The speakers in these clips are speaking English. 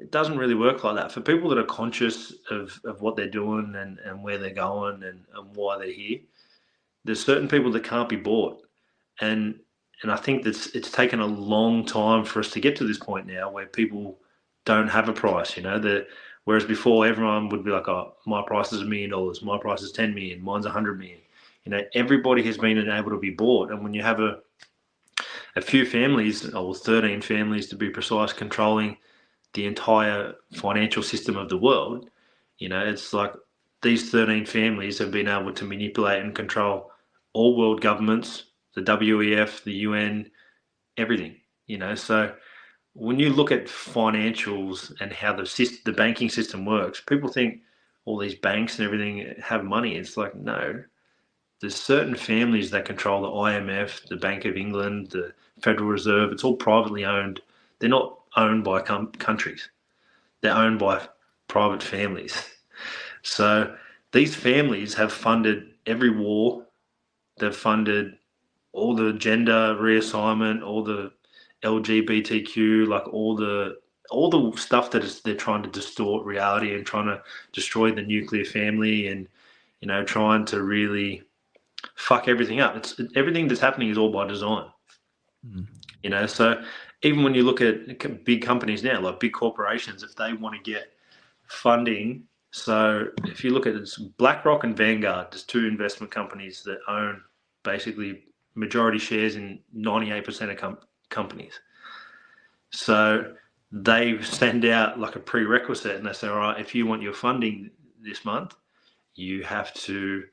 it doesn't really work like that. For people that are conscious of what they're doing and where they're going and why they're here, there's certain people that can't be bought. And I think that it's taken a long time for us to get to this point now where people don't have a price, whereas before everyone would be like, oh, my price is $1 million, my price is 10 million, mine's 100 million. Everybody has been able to be bought. And when you have a few families, or 13 families to be precise, controlling the entire financial system of the world, it's like these 13 families have been able to manipulate and control all world governments, the WEF, the UN, everything, So when you look at financials and how the banking system works, people think all these banks and everything have money. It's like, no, there's certain families that control the IMF, the Bank of England, the Federal Reserve. It's all privately owned. They're not owned by countries. They're owned by private families. So these families have funded every war. They've funded all the gender reassignment, all the LGBTQ, like all the stuff they're trying to distort reality and trying to destroy the nuclear family and, trying to really fuck everything up. Everything that's happening is all by design. So even when you look at big companies now, like big corporations, if they want to get funding, so if you look at it's BlackRock and Vanguard, there's two investment companies that own basically majority shares in 98% of companies. So they send out like a prerequisite and they say, all right, if you want your funding this month, you have to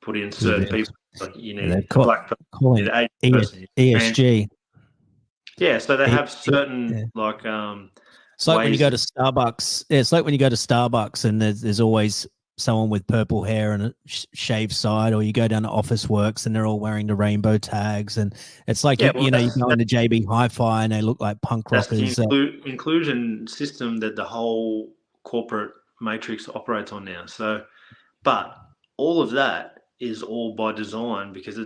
put in certain people. Like you need a black person, you need an Asian person, ESG. Yeah, so they have certain like it's like when you go to Starbucks. Yeah, it's like when you go to Starbucks and there's always someone with purple hair and a shaved side, or you go down to Office Works and they're all wearing the rainbow tags, and it's like you go into JB Hi-Fi and they look like punk rockers. That's the inclusion system that the whole corporate matrix operates on now. So, but all of that is all by design because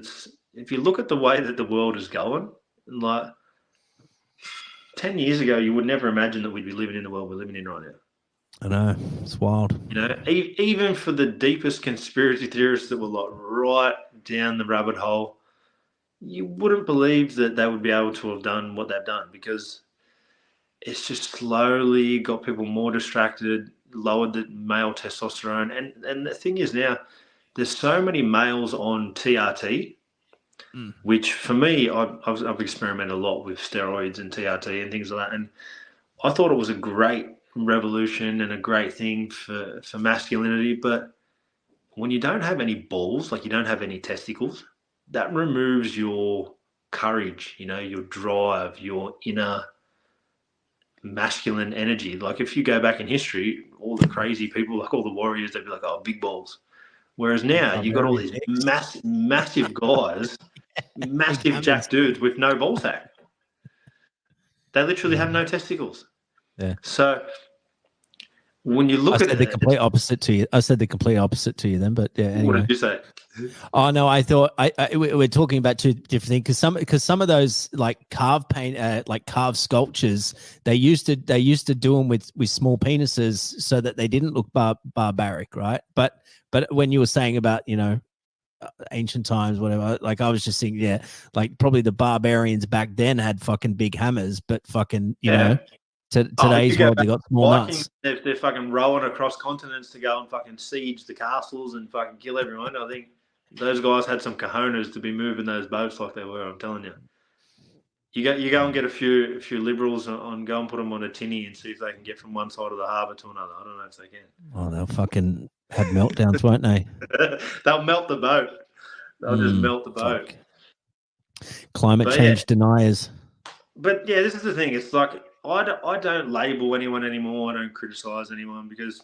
if you look at the way that the world is going, like 10 years ago, you would never imagine that we'd be living in the world we're living in right now. I know, it's wild. Even for the deepest conspiracy theorists that were like right down the rabbit hole, you wouldn't believe that they would be able to have done what they've done because it's just slowly got people more distracted, lowered the male testosterone. And the thing is now, there's so many males on TRT, which for me, I've experimented a lot with steroids and TRT and things like that. And I thought it was a great revolution and a great thing for masculinity. But when you don't have any balls, like you don't have any testicles, that removes your courage, your drive, your inner masculine energy. Like if you go back in history, all the crazy people, like all the warriors, they'd be like, oh, big balls. Whereas now you've got all these massive guys, massive jack dudes with no ball sack. They literally have no testicles. Yeah. So when you look at it, the complete opposite to you. I said the complete opposite to you then, but yeah. Anyway. What did you say? Oh no, I thought we're talking about two different things because some of those like carved sculptures they used to do them with small penises so that they didn't look barbaric, right? But when you were saying about ancient times, whatever, like I was just thinking, like probably the barbarians back then had fucking big hammers, but fucking today's world they got small nuts. They're fucking rowing across continents to go and fucking siege the castles and fucking kill everyone. I think those guys had some cojones to be moving those boats like they were. I'm telling you. You go and get a few liberals on go and put them on a tinny and see if they can get from one side of the harbour to another. I don't know if they can. Oh, they'll fucking have meltdowns, won't they? They'll melt the boat. They'll just melt the boat. Climate change deniers. But yeah, this is the thing. It's like I don't label anyone anymore. I don't criticize anyone because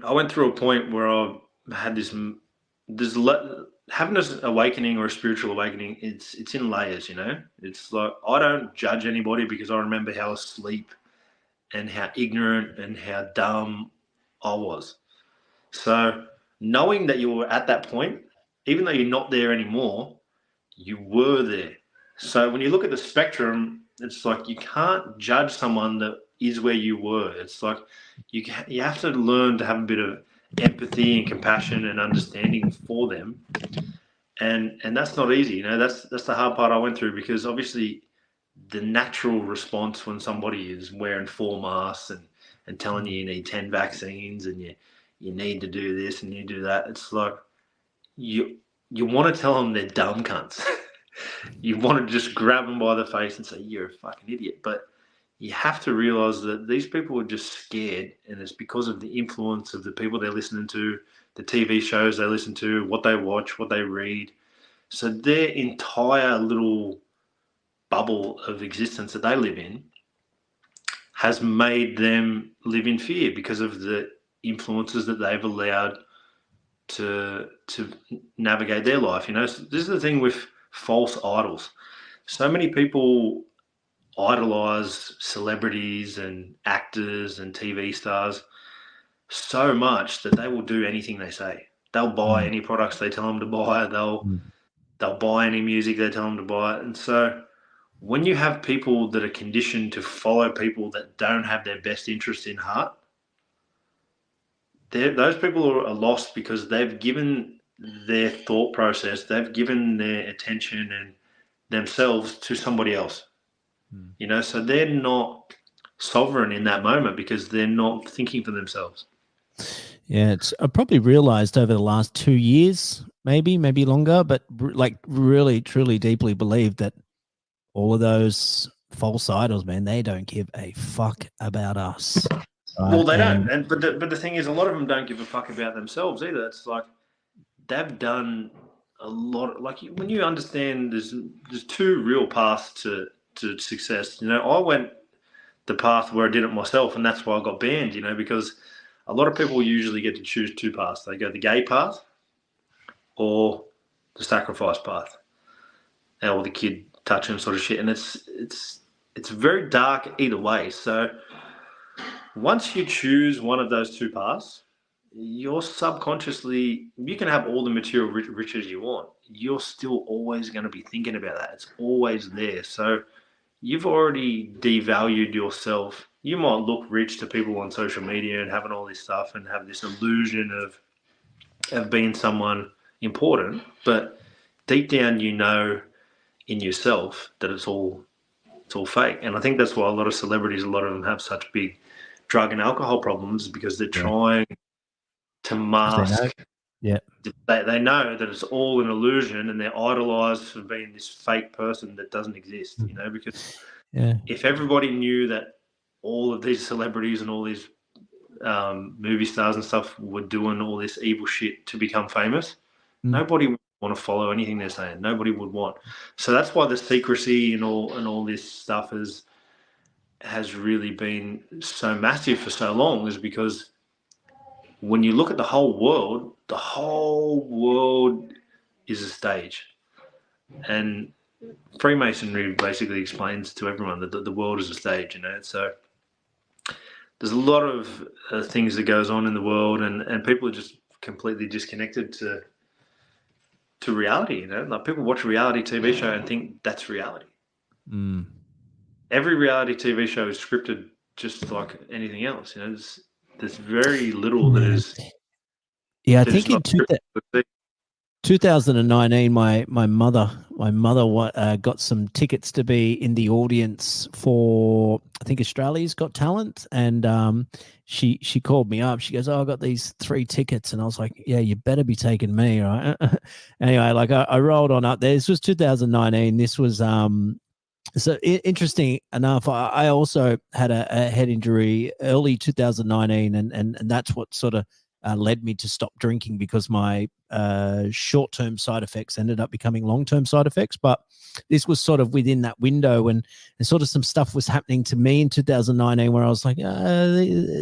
I went through a point where I had this having an awakening or a spiritual awakening. It's in layers, It's like I don't judge anybody because I remember how asleep and how ignorant and how dumb I was. So knowing that you were at that point, even though you're not there anymore, you were there. So when you look at the spectrum, it's like you can't judge someone that is where you were. It's like you have to learn to have a bit of empathy and compassion and understanding for them, and that's not easy. You know, that's the hard part I went through, because obviously the natural response when somebody is wearing 4 masks and telling you need 10 vaccines and you need to do this and you do that, it's like you want to tell them they're dumb cunts. You want to just grab them by the face and say, you're a fucking idiot. But you have to realize that these people are just scared, and it's because of the influence of the people they're listening to, the TV shows they listen to, what they watch, what they read. So their entire little bubble of existence that they live in has made them live in fear because of the influences that they've allowed to navigate their life. You know, so this is the thing with false idols. So many people idolize celebrities and actors and TV stars so much that they will do anything they say. They'll buy any products they tell them to buy. They'll buy any music they tell them to buy. And so when you have people that are conditioned to follow people that don't have their best interest in heart, those people are lost because they've given their thought process, they've given their attention and themselves to somebody else. You know, so they're not sovereign in that moment because they're not thinking for themselves. Yeah, I probably realized over the last 2 years, maybe longer, but like really, truly, deeply believed that all of those false idols, man, they don't give a fuck about us. Right? Well, they don't. But the thing is, a lot of them don't give a fuck about themselves either. It's like they've done a lot. Like when you understand, there's 2 real paths to success. You know, I went the path where I did it myself, and that's why I got banned. You know, because a lot of people usually get to choose 2 paths. They go the gay path or the sacrifice path, or the kid touching sort of shit, and it's very dark either way. So once you choose one of those 2 paths, you're subconsciously, you can have all the material riches you want. You're still always going to be thinking about that. It's always there. So you've already devalued yourself. You might look rich to people on social media and having all this stuff and have this illusion of being someone important, but deep down you know in yourself that it's all fake. And I think that's why a lot of celebrities, a lot of them have such big drug and alcohol problems, because they're trying to mask. Yeah, they know that it's all an illusion, and they're idolized for being this fake person that doesn't exist. You know, because if everybody knew that all of these celebrities and all these movie stars and stuff were doing all this evil shit to become famous, nobody would want to follow anything they're saying. Nobody would want. So that's why the secrecy and all this stuff has really been so massive for so long, is because when you look at the whole world is a stage. And Freemasonry basically explains to everyone that the world is a stage, you know. So there's a lot of things that goes on in the world, and people are just completely disconnected to reality, you know. Like people watch a reality TV show and think that's reality. Every reality TV show is scripted just like anything else, you know. There's very little that is. Yeah, I think in 2019, my mother got some tickets to be in the audience for, I think, Australia's Got Talent, and she called me up. She goes, "Oh, I got these 3 tickets," and I was like, "Yeah, you better be taking me, right?" Anyway, like I rolled on up there. This was 2019. This was so interesting enough. I also had a head injury early 2019, and that's what sort of led me to stop drinking, because my short-term side effects ended up becoming long-term side effects. But this was sort of within that window, and sort of some stuff was happening to me in 2019 where I was like,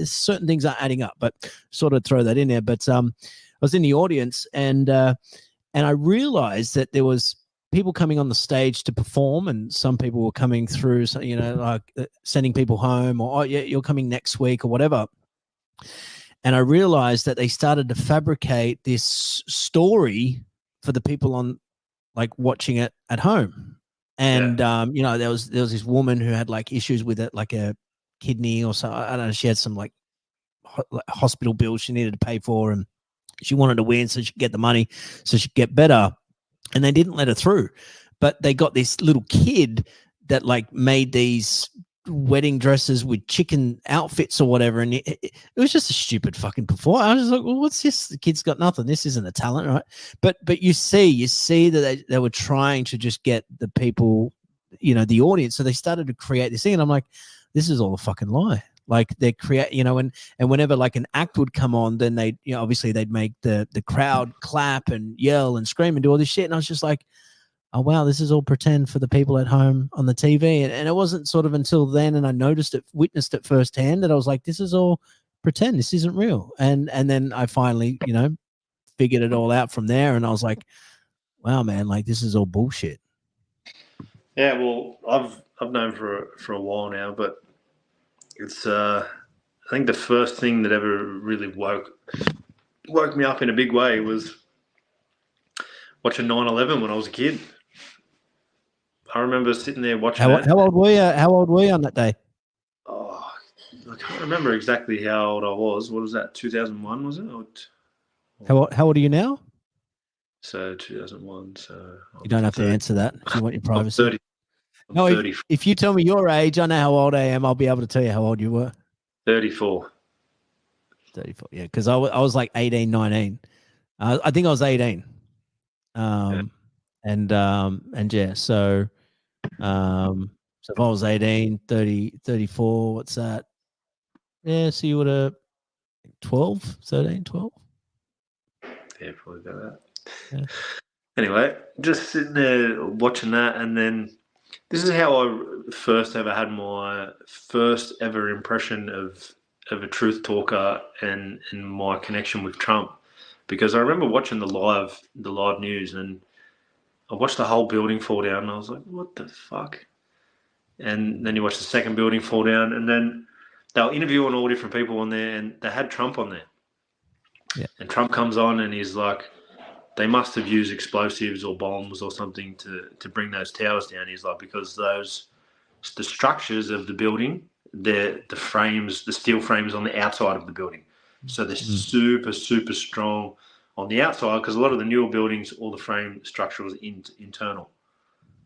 certain things are adding up, but sort of throw that in there. But I was in the audience, and I realized that there was people coming on the stage to perform, and some people were coming through, you know, like sending people home, or, "Oh, yeah, you're coming next week," or whatever. And I realized that they started to fabricate this story for the people on, like, watching it at home. And you know, there was this woman who had like issues with it, like a kidney or something. I don't know. She had some like hospital bills she needed to pay for, and she wanted to win so she could get the money so she could get better. And they didn't let her through, but they got this little kid that like made these wedding dresses with chicken outfits or whatever, and it was just a stupid fucking performance. I was just like, well, what's this? The kid's got nothing. This isn't a talent, right? But you see that they were trying to just get the people, you know, the audience. So they started to create this thing, and I'm like, this is all a fucking lie. Like they create, you know, and whenever like an act would come on, then they, you know, obviously they'd make the crowd clap and yell and scream and do all this shit, and I was just like, oh wow, this is all pretend for the people at home on the TV. And it wasn't sort of until then, and I witnessed it firsthand, that I was like, this is all pretend. This isn't real. And then I finally, you know, figured it all out from there, and I was like, wow, man, like this is all bullshit. Yeah, well, I've known for a while now, but it's I think the first thing that ever really woke me up in a big way was watching 9/11 when I was a kid. I remember sitting there watching it. How old were you? How old were you on that day? Oh, I can't remember exactly how old I was. What was that? 2001 was it? How old are you now? So 2001. So you don't have 30. To answer that if you want your privacy. 30. No, if you tell me your age, I know how old I am. I'll be able to tell you how old you were. 34. 34, yeah, because I was like 18, 19. I think I was 18. Yeah. And yeah, so if I was 18, 30, 34, what's that? Yeah, so you would have 12, 13, 12. Yeah, probably about that. Yeah. Anyway, just sitting there watching that, and then this is how I first ever had my first ever impression of a truth talker and my connection with Trump, because I remember watching the live news, and I watched the whole building fall down, and I was like, what the fuck? And then you watch the second building fall down, and then they were interviewing all different people on there, and they had Trump on there. Yeah. And Trump comes on, and he's like, they must have used explosives or bombs or something to bring those towers down. He's like, because the structures of the building, the frames, the steel frames on the outside of the building. So they're super, super strong on the outside, because a lot of the newer buildings, all the frame structure was internal.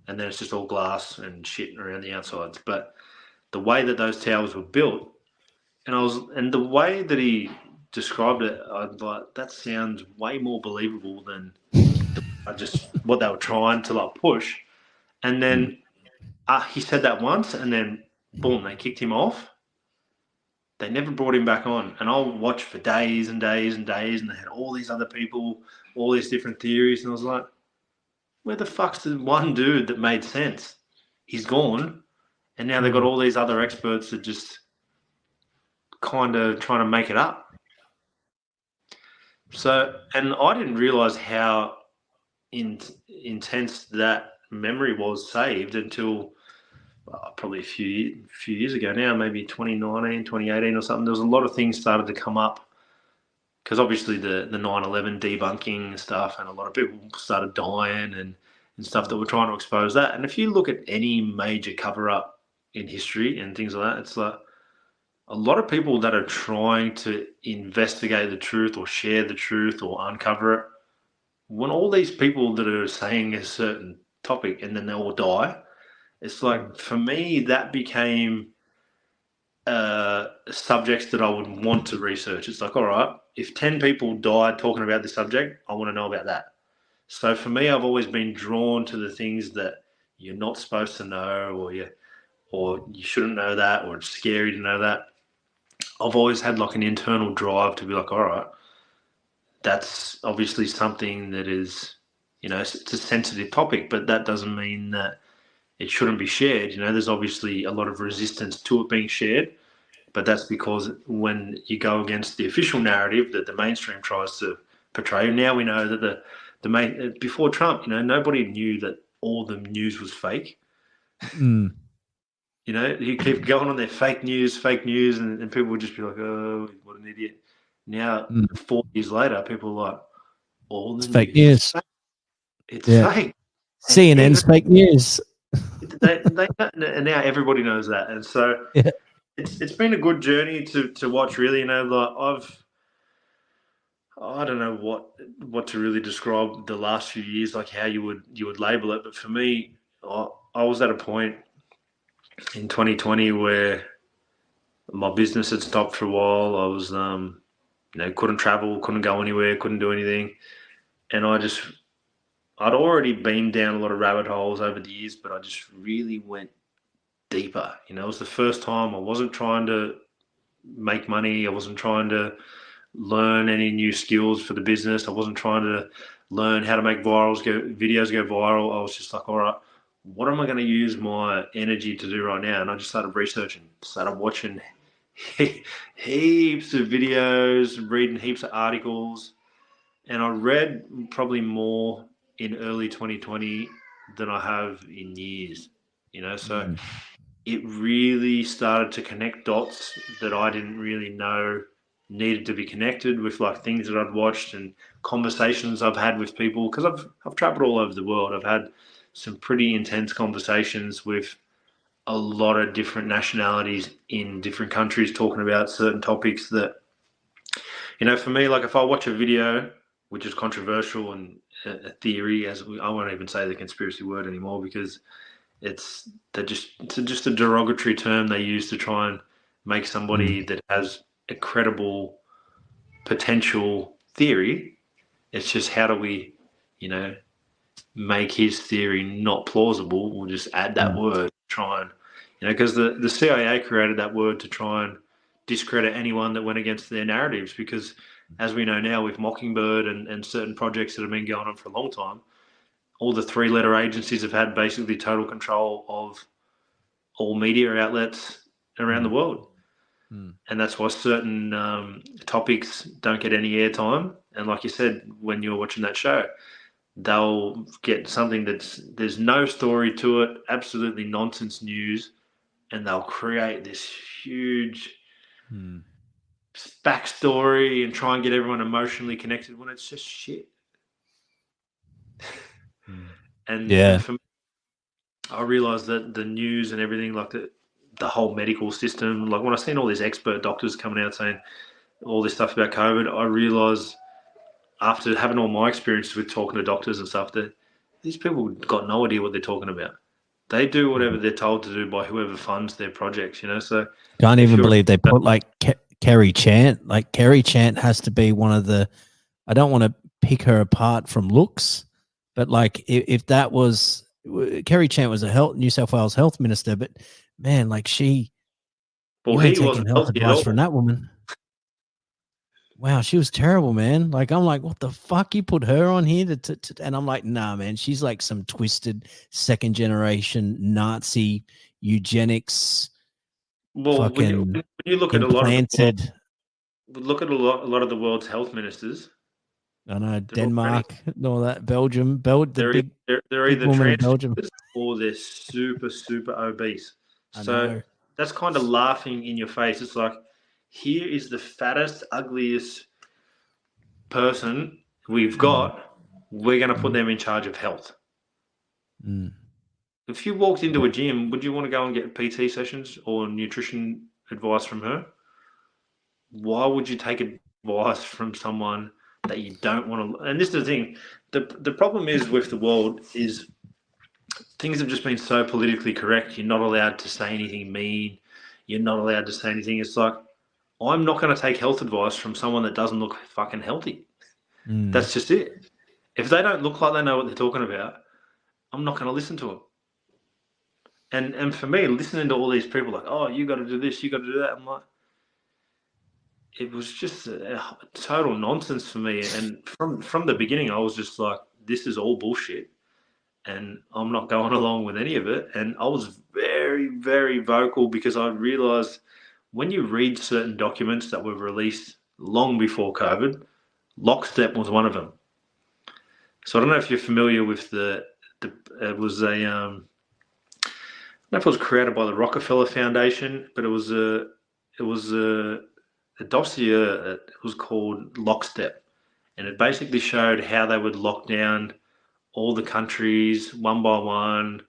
And then it's just all glass and shit around the outsides. But the way that those towers were built, and the way that he described it, I was like, that sounds way more believable than what they were trying to like push. And then he said that once, and then boom, they kicked him off. They never brought him back on. And I'll watch for days and days and days, and they had all these other people, all these different theories, and I was like, where the fuck's the one dude that made sense? He's gone, and now they've got all these other experts that just kind of trying to make it up. So, and I didn't realize how intense that memory was saved until probably a few years ago now, maybe 2019, 2018 or something. There was a lot of things started to come up, because obviously the 9/11 debunking and stuff, and a lot of people started dying and stuff that were trying to expose that. And if you look at any major cover-up in history and things like that, it's like a lot of people that are trying to investigate the truth or share the truth or uncover it, when all these people that are saying a certain topic and then they all die, it's like, for me, that became subjects that I would want to research. It's like, all right, if 10 people died talking about this subject, I want to know about that. So for me, I've always been drawn to the things that you're not supposed to know, or you shouldn't know that, or it's scary to know that. I've always had like an internal drive to be like, all right, that's obviously something that is, you know, it's a sensitive topic, but that doesn't mean that it shouldn't be shared. You know, there's obviously a lot of resistance to it being shared, but that's because when you go against the official narrative that the mainstream tries to portray, now we know that before Trump, you know, nobody knew that all the news was fake. You know, you keep going on their fake news, and people would just be like, oh, what an idiot. Now, 4 years later, people are like, all the fake news. It's fake. CNN's fake news. And now everybody knows that. And so it's been a good journey to watch. Really, like I don't know what to really describe the last few years, like how you would label it. But for me, I was at a point in 2020 where my business had stopped for a while. I was couldn't travel, couldn't go anywhere, couldn't do anything, and I'd already been down a lot of rabbit holes over the years, but I just really went deeper. It was the first time I wasn't trying to make money. I wasn't trying to learn any new skills for the business. I wasn't trying to learn how to make videos go viral. I was just like, all right, what am I going to use my energy to do right now? And I just started researching, started watching heaps of videos, reading heaps of articles, and I read probably more in early 2020 than I have in years. So it really started to connect dots that I didn't really know needed to be connected with, like things that I'd watched and conversations I've had with people, because I've traveled all over the world. I've had some pretty intense conversations with a lot of different nationalities in different countries talking about certain topics that, for me, like if I watch a video which is controversial and a theory, I won't even say the conspiracy word anymore, because it's just a derogatory term they use to try and make somebody that has a credible potential theory. It's just, how do we, make his theory not plausible? We'll just add that word, try and, because the CIA created that word to try and discredit anyone that went against their narratives, because as we know now with Mockingbird and certain projects that have been going on for a long time, all the three-letter agencies have had basically total control of all media outlets around the world. And that's why certain topics don't get any airtime. And like you said, when you're watching that show, they'll get something there's no story to it, absolutely nonsense news, and they'll create this huge backstory and try and get everyone emotionally connected when it's just shit. And for me, I realised that the news and everything, like the whole medical system, like when I seen all these expert doctors coming out saying all this stuff about COVID, I realised after having all my experiences with talking to doctors and stuff that these people got no idea what they're talking about. They do whatever they're told to do by whoever funds their projects, So can't even believe they put like Kerry Chant. Like Kerry Chant has to be one of the. I don't want to pick her apart from looks, but like if that was Kerry Chant was a New South Wales health minister, but man, like she, you ain't taking health advice from that woman. Wow, she was terrible, man. Like I'm like, what the fuck? You put her on here and I'm like, nah, man. She's like some twisted second generation Nazi eugenics. Well, when you look implanted, at a lot of the world's health ministers. I know Denmark and all that, Belgium, they're either woman in Belgium, or they're super obese. So that's kind of laughing in your face. It's like, here is the fattest, ugliest person we've got. We're going to put them in charge of health. If you walked into a gym, would you want to go and get PT sessions or nutrition advice from her? Why would you take advice from someone that you don't want to? And this is the thing. The problem is with the world is things have just been so politically correct. You're not allowed to say anything mean. You're not allowed to say anything. It's like, I'm not going to take health advice from someone that doesn't look fucking healthy. That's just it. If they don't look like they know what they're talking about, I'm not going to listen to them. And for me, listening to all these people like, oh, you got to do this, you got to do that, I'm like, it was just a total nonsense for me. And from the beginning, I was just like, this is all bullshit, and I'm not going along with any of it. And I was very, very vocal, because I realised when you read certain documents that were released long before COVID, lockstep was one of them. So I don't know if you're familiar with it was a, I don't know if it was created by the Rockefeller Foundation, but it was a dossier that was called Lockstep, and it basically showed how they would lock down all the countries one by one,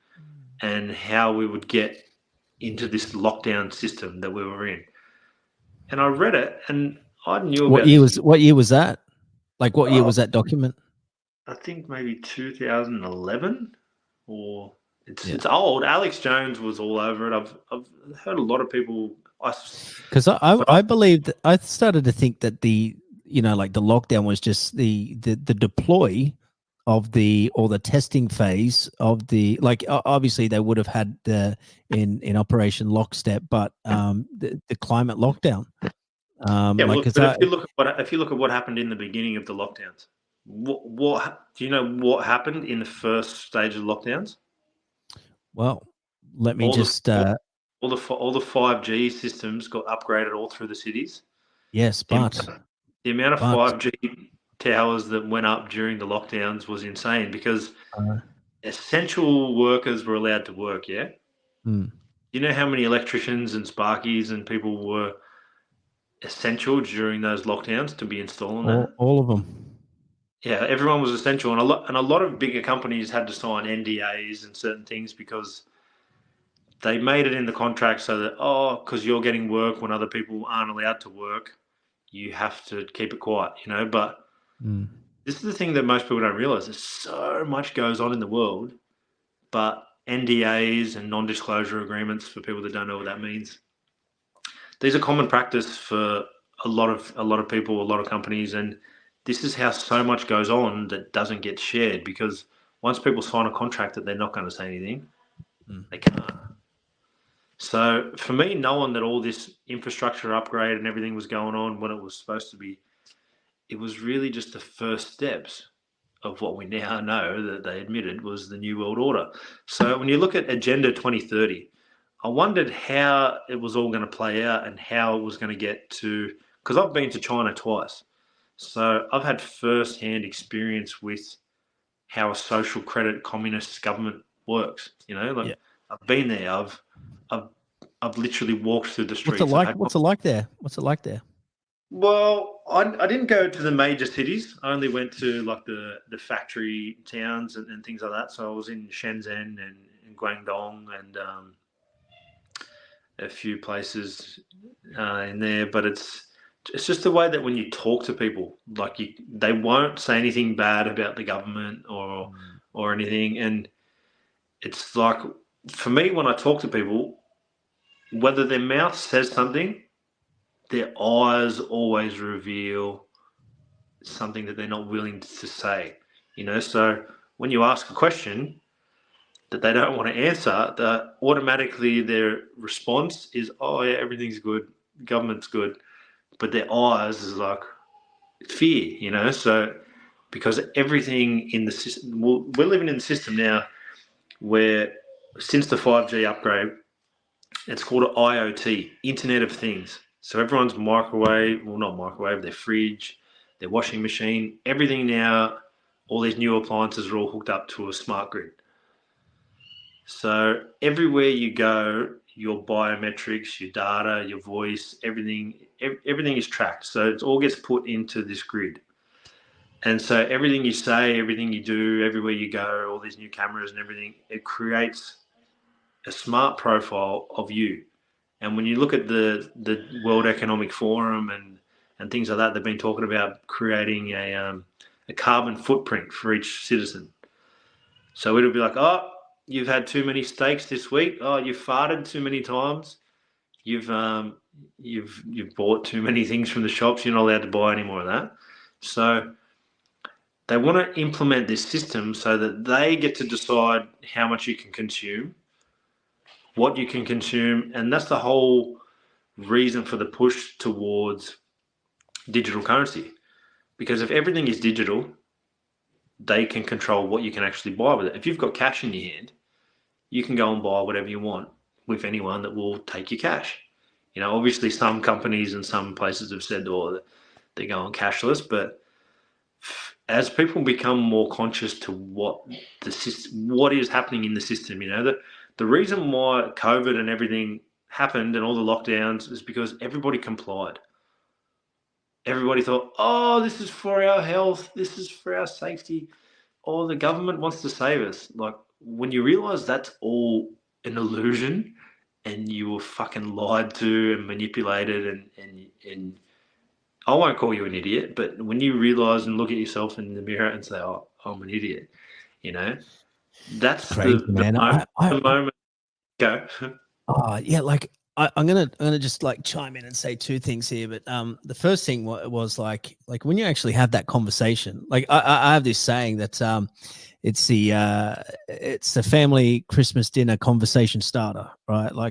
and how we would get into this lockdown system that we were in. And I read it, and I knew What about year this. was what year was that? Like what year Oh, was that document? I think maybe 2011, or Yeah. it's old. Alex Jones was all over it. I've heard a lot of people. Because But I believed, I started to think that like the lockdown was just the deploy of the testing phase of obviously they would have had the in Operation Lockstep, but the climate lockdown. yeah, well, Like look, because but I if you look at what happened in the beginning of the lockdowns, what do you know what happened in the first stage of lockdowns? well, let me All the just all the 5G systems got upgraded all through the cities. yes, The, but the amount of but 5G towers that went up during the lockdowns was insane because uh, essential workers were allowed to work. Yeah, mm, you know how many electricians and sparkies and people were essential during those lockdowns to be installing that? all of them. Yeah, everyone was essential, and a lot of bigger companies had to sign NDAs and certain things because they made it in the contract so that because you're getting work when other people aren't allowed to work, you have to keep it quiet, you know. But Mm. this is the thing that most people don't realize: there's so much goes on in the world, but NDAs and non-disclosure agreements for people that don't know what that means. These are common practice for a lot of people, a lot of companies, and this is how so much goes on that doesn't get shared because once people sign a contract that they're not going to say anything, Mm. they can't. So for me, knowing that all this infrastructure upgrade and everything was going on when it was supposed to be, it was really just the first steps of what we now know that they admitted was the New World Order. So when you look at Agenda 2030, I wondered how it was all going to play out and how it was going to get to, because I've been to China twice. So I've had first-hand experience with how a social credit communist government works. You know, like Yeah. I've been there. I've, I've literally walked through the What's it streets. I've like? had. What's it like there? What's it like there? Well, I didn't go to the major cities. I only went to like the factory towns and things like that. So I was in Shenzhen and Guangdong and a few places in there. But it's just the way that when you talk to people, like they won't say anything bad about the government Mm. or anything. And it's like for me when I talk to people, whether their mouth says something, their eyes always reveal something that they're not willing to say. You know, so when you ask a question that they don't want to answer, automatically their response is, "Oh yeah, everything's good, government's good," but their eyes is like fear. You know, so because everything in the system, we're living in the system now where since the 5G upgrade, it's called an IoT, Internet of Things. So everyone's microwave, well, not microwave, their fridge, their washing machine, everything now, all these new appliances are all hooked up to a smart grid. So everywhere you go, your biometrics, your data, your voice, everything is tracked. So it all gets put into this grid. And so everything you say, everything you do, everywhere you go, all these new cameras and everything, it creates a smart profile of you. And when you look at the World Economic Forum and things like that, they've been talking about creating a carbon footprint for each citizen. So it'll be like, oh, you've had too many steaks this week. Oh, you've farted too many times. You've you've bought too many things from the shops. You're not allowed to buy any more of that. So they want to implement this system so that they get to decide how much you can consume, what you can consume, and that's the whole reason for the push towards digital currency. Because if everything is digital, they can control what you can actually buy with it. If you've got cash in your hand, you can go and buy whatever you want with anyone that will take your cash. You know, obviously some companies and some places have said, oh, they're going cashless, but as people become more conscious to what the system, what is happening in the system, you know, the reason why COVID and everything happened and all the lockdowns is because everybody complied. Everybody thought, oh, this is for our health, this is for our safety. Oh, the government wants to save us. Like when you realize that's all an illusion and you were fucking lied to and manipulated, and I won't call you an idiot, but when you realize and look at yourself in the mirror and say, "Oh, I'm an idiot," you know, It's that's crazy, man. the moment. Go. Oh yeah, like I'm gonna just like chime in and say two things here. But the first thing was like when you actually have that conversation. Like I have this saying that it's the family Christmas dinner conversation starter, right? Like